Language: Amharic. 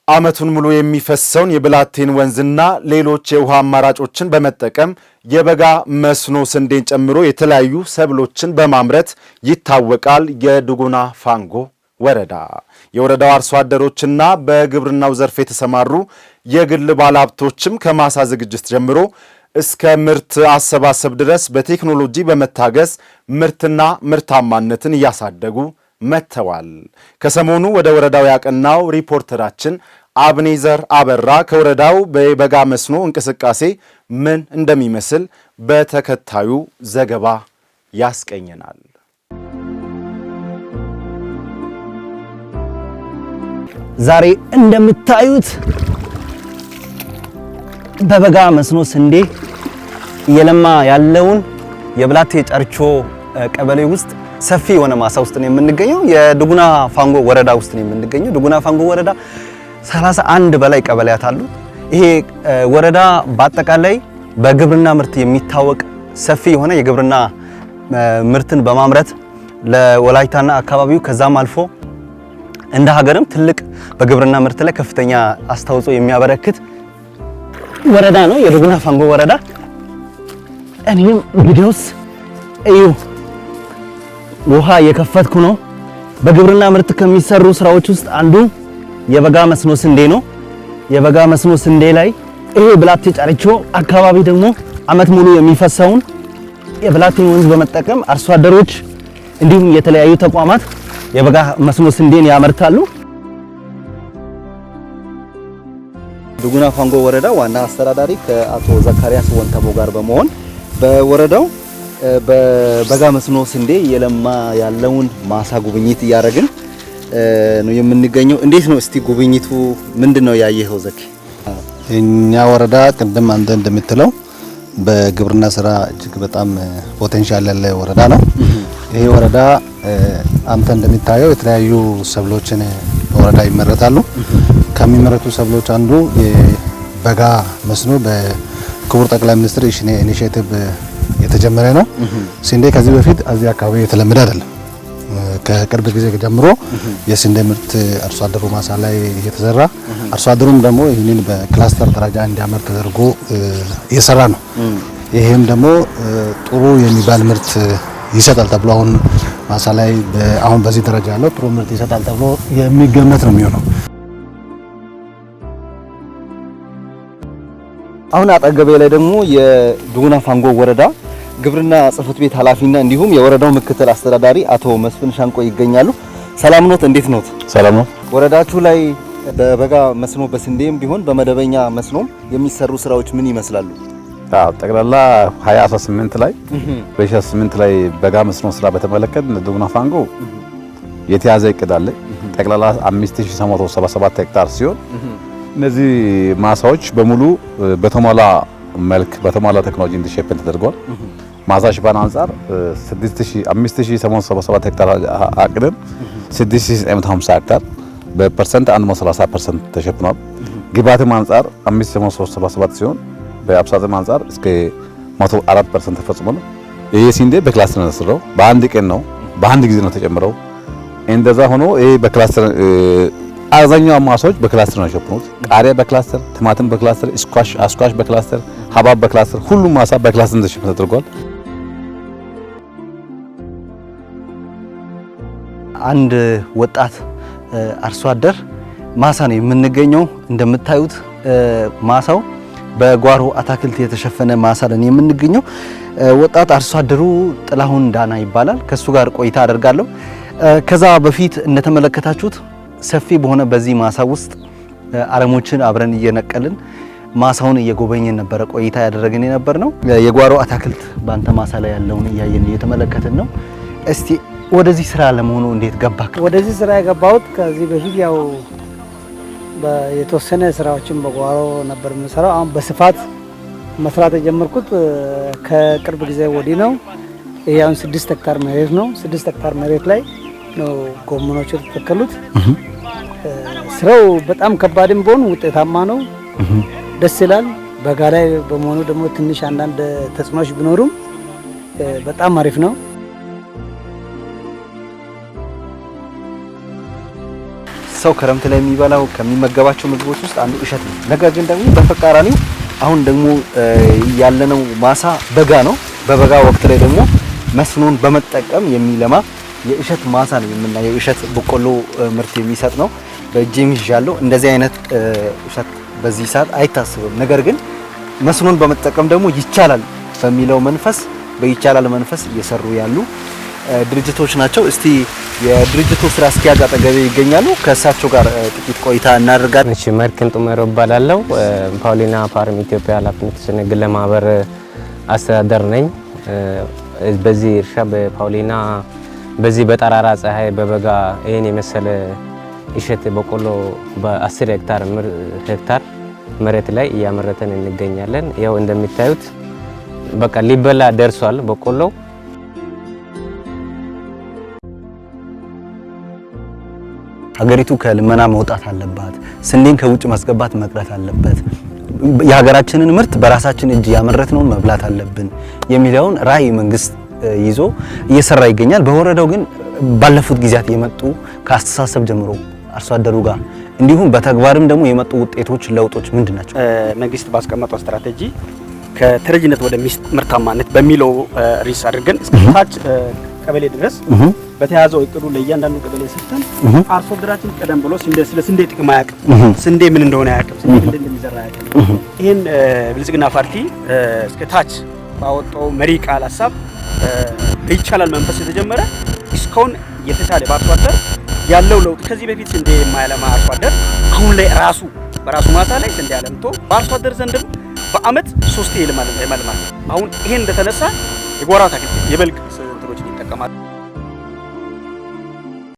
ዓመቱን ሙሉ የሚፈሰውን የብላቴን ወንዝና ሌሎች የውሃ አማራጮችን በመጠቀም የበጋ መስኖ ስንዴን ጨምሮ የተለያዩ ሰብሎችን በማምረት ይታወቃል የዱጉና ፋንጎ ወረዳ። የወረዳው አርሶ አደሮችና በግብርናው ዘርፍ የተሰማሩ የግል ባለሀብቶችም ከማሳ ዝግጅት ጀምሮ እስከ ምርት አሰባሰብ ድረስ በቴክኖሎጂ በመታገዝ ምርትና ምርታማነትን እያሳደጉ መጥተዋል። ከሰሞኑ ወደ ወረዳው ያቀናው ሪፖርተራችን አብኔዘር አበራ ከወረዳው በበጋ መስኖ እንቅስቃሴ ምን እንደሚመስል በተከታዩ ዘገባ ያስቀኘናል። ዛሬ እንደምታዩት በበጋ መስኖ ስንዴ እየለማ ያለውን የብላቴ ጨርቾ ቀበሌ ውስጥ ሰፊ የሆነ ማሳ ውስጥ ነው የምንገኘው። የዱጉና ፋንጎ ወረዳ ውስጥ ነው የምንገኘው። ዱጉና ፋንጎ ወረዳ 31 በላይ ቀበሌያት አሉ። ይሄ ወረዳ በአጠቃላይ በግብርና ምርት የሚታወቅ ሰፊ የሆነ የግብርና ምርትን በማምረት ለወላይታና አካባቢው ከዛም አልፎ እንደ ሀገርም ትልቅ በግብርና ምርት ላይ ከፍተኛ አስተዋጽኦ የሚያበረክት ወረዳ ነው የዱጉና ፋንጎ ወረዳ። እኔም ቪዲዮስ እዩ ውሃ የከፈትኩ ነው። በግብርና ምርት ከሚሰሩ ስራዎች ውስጥ አንዱ የበጋ መስኖ ስንዴ ነው። የበጋ መስኖ ስንዴ ላይ ይሄ ብላቴ ጨርቾ አካባቢ ደግሞ አመት ሙሉ የሚፈሰውን የብላቴን ወንዝ በመጠቀም አርሶ አደሮች እንዲሁም የተለያዩ ተቋማት የበጋ መስኖ ስንዴን ያመርታሉ። ዱጉና ፋንጎ ወረዳ ዋና አስተዳዳሪ ከአቶ ዘካሪያስ ወንተቦ ጋር በመሆን በወረዳው በበጋ መስኖ ስንዴ የለማ ያለውን ማሳ ጉብኝት እያደረግን ነው የምንገኘው። እንዴት ነው እስቲ ጉብኝቱ ምንድነው ያየኸው ዘኪ? እኛ ወረዳ ቅድም አንተ እንደምትለው በግብርና ስራ እጅግ በጣም ፖቴንሻል ያለ ወረዳ ነው። ይሄ ወረዳ አንተ እንደምታየው የተለያዩ ሰብሎችን ወረዳ ይመረታሉ። ከሚመረቱ ሰብሎች አንዱ የበጋ መስኖ በክቡር ጠቅላይ ሚኒስትር ኢኒሼቲቭ የተጀመረ ነው። ስንዴ ከዚህ በፊት እዚህ አካባቢ የተለመደ አይደለም። ከቅርብ ጊዜ ጀምሮ የስንዴ ምርት አርሶ አደሩ ማሳ ላይ እየተዘራ አርሶ አደሩም ደግሞ ይህንን በክላስተር ደረጃ እንዲያመርት ተደርጎ እየሰራ ነው። ይሄም ደግሞ ጥሩ የሚባል ምርት ይሰጣል ተብሎ አሁን ማሳ ላይ አሁን በዚህ ደረጃ ያለው ጥሩ ምርት ይሰጣል ተብሎ የሚገመት ነው የሚሆነው። አሁን አጠገቤ ላይ ደግሞ የዱጉና ፋንጎ ወረዳ ግብርና ጽሕፈት ቤት ኃላፊና እንዲሁም የወረዳው ምክትል አስተዳዳሪ አቶ መስፍን ሻንቆ ይገኛሉ። ሰላም ኖት? እንዴት ኖት? ሰላም ነው። ወረዳችሁ ላይ በበጋ መስኖ በስንዴም ቢሆን በመደበኛ መስኖም የሚሰሩ ስራዎች ምን ይመስላሉ? ጠቅላላ 2018 ላይ በ2018 ላይ በጋ መስኖ ስራ በተመለከተ ዱጉና ፋንጎ የተያዘ እቅድ አለ። ጠቅላላ 5877 ሄክታር ሲሆን እነዚህ ማሳዎች በሙሉ በተሟላ መልክ በተሟላ ቴክኖሎጂ እንዲሸፈን ተደርጓል። ማሳ ሽፋን አንፃር 5877 ሄክታር አቅደን 6950 ሄክታር በፐርሰንት 130% ተሸፍኗል። ግብዓትም አንፃር 5877 ሲሆን በአብሳጽም አንፃር እስከ 104% ተፈጽሟል። ይሄ ስንዴ በክላስተር ነው የተሰራው። በአንድ ቀን ነው በአንድ ጊዜ ነው ተጨምረው። እንደዛ ሆኖ ይሄ በክላስተር አብዛኛው ማሳዎች በክላስተር ነው የተሸፈኑት። ቃሪያ በክላስተር፣ ቲማቲም በክላስተር፣ አስኳሽ በክላስተር፣ ሀባብ በክላስተር፣ ሁሉም ማሳ በክላስተር ተሸፍኖ ተደርጓል። አንድ ወጣት አርሶ አደር ማሳ ነው የምንገኘው። እንደምታዩት ማሳው በጓሮ አታክልት የተሸፈነ ማሳ ላይ የምንገኘው። ወጣት አርሶ አደሩ ጥላሁን ዳና ይባላል። ከሱ ጋር ቆይታ አደርጋለሁ። ከዛ በፊት እንደተመለከታችሁት ሰፊ በሆነ በዚህ ማሳ ውስጥ አረሞችን አብረን እየነቀልን ማሳውን እየጎበኘን ነበረ ቆይታ ያደረግን የነበር ነው። የጓሮ አታክልት ባንተ ማሳ ላይ ያለውን እያየን እየተመለከትን ነው። እስቲ ወደዚህ ስራ ለመሆኑ እንዴት ገባክ? ወደዚህ ስራ የገባሁት ከዚህ በፊት ያው የተወሰነ ስራዎችን በጓሮ ነበር የምሰራው። አሁን በስፋት መስራት የጀመርኩት ከቅርብ ጊዜ ወዲህ ነው። ይሄ አሁን 6 ሄክታር መሬት ነው። 6 ሄክታር መሬት ላይ ነው ጎመኖች የተተከሉት። ስራው በጣም ከባድም ቢሆን ውጤታማ ነው። ደስ ይላል። በጋ ላይ በመሆኑ ደግሞ ትንሽ አንዳንድ ተጽዕኖች ቢኖሩም በጣም አሪፍ ነው። ሰው ክረምት ላይ የሚበላው ከሚመገባቸው ምግቦች ውስጥ አንዱ እሸት ነው። ነገር ግን ደግሞ በተቃራኒው አሁን ደግሞ ያለነው ማሳ በጋ ነው። በበጋ ወቅት ላይ ደግሞ መስኖን በመጠቀም የሚለማ የእሸት ማሳ ነው የምናየው። እሸት በቆሎ ምርት የሚሰጥ ነው። በእጄም ይዣለሁ። እንደዚህ አይነት እሸት በዚህ ሰዓት አይታሰብም። ነገር ግን መስኖን በመጠቀም ደግሞ ይቻላል በሚለው መንፈስ በይቻላል መንፈስ እየሰሩ ያሉ ድርጅቶች ናቸው። እስቲ የድርጅቱ ስራ አስኪያጅ አጠገቤ ይገኛሉ። ከእሳቸው ጋር ጥቂት ቆይታ እናደርጋለን። እሺ፣ መርክን ጡመሮ እባላለሁ። ፓውሊና ፋርም ኢትዮጵያ ኃላፊነት ግለ ማህበር አስተዳደር ነኝ። በዚህ እርሻ በፓውሊና በዚህ በጠራራ ፀሐይ በበጋ ይሄን የመሰለ እሸት በቆሎ በ10 ሄክታር መሬት ላይ እያመረተን እንገኛለን። ያው እንደምታዩት በቃ ሊበላ ደርሷል በቆሎ። ሀገሪቱ ከልመና መውጣት አለባት። ስንዴን ከውጭ ማስገባት መቅረት አለበት። የሀገራችንን ምርት በራሳችን እጅ ያመረትነውን መብላት አለብን የሚለውን ራዕይ መንግስት ይዞ እየሰራ ይገኛል። በወረዳው ግን ባለፉት ጊዜያት የመጡ ከአስተሳሰብ ጀምሮ አርሶ አደሩ ጋር እንዲሁም በተግባርም ደግሞ የመጡ ውጤቶች ለውጦች ምንድን ናቸው? መንግስት ባስቀመጠው ስትራቴጂ ከተረጅነት ወደ ምርታማነት በሚለው ሪስ አድርገን እስከ ታች ቀበሌ ድረስ በተያዘው እቅዱ ለእያንዳንዱ ቀበሌ ሰጥተን አርሶ አደራችን ቀደም ብሎ ስለ ስንዴ ጥቅም አያውቅም። ስንዴ ምን እንደሆነ አያውቅም። ስንዴ ምን እንደሚዘራ አያውቅም። ይሄን ብልጽግና ፓርቲ እስከ ታች ባወጣው መሪ ቃል ሀሳብ በይቻላል መንፈስ የተጀመረ እስካሁን የተሻለ በአርሶ አደር ያለው ለውጥ ከዚህ በፊት ስንዴ የማያለማ አርሶ አደር አሁን ላይ ራሱ በራሱ ማሳ ላይ ስንዴ አለምቶ በአርሶ አደር ዘንድም በአመት 3 የማልማት አሁን ይሄን እንደተነሳ የጓሮ አትክልት የበልግ እንትኖችን ይጠቀማል።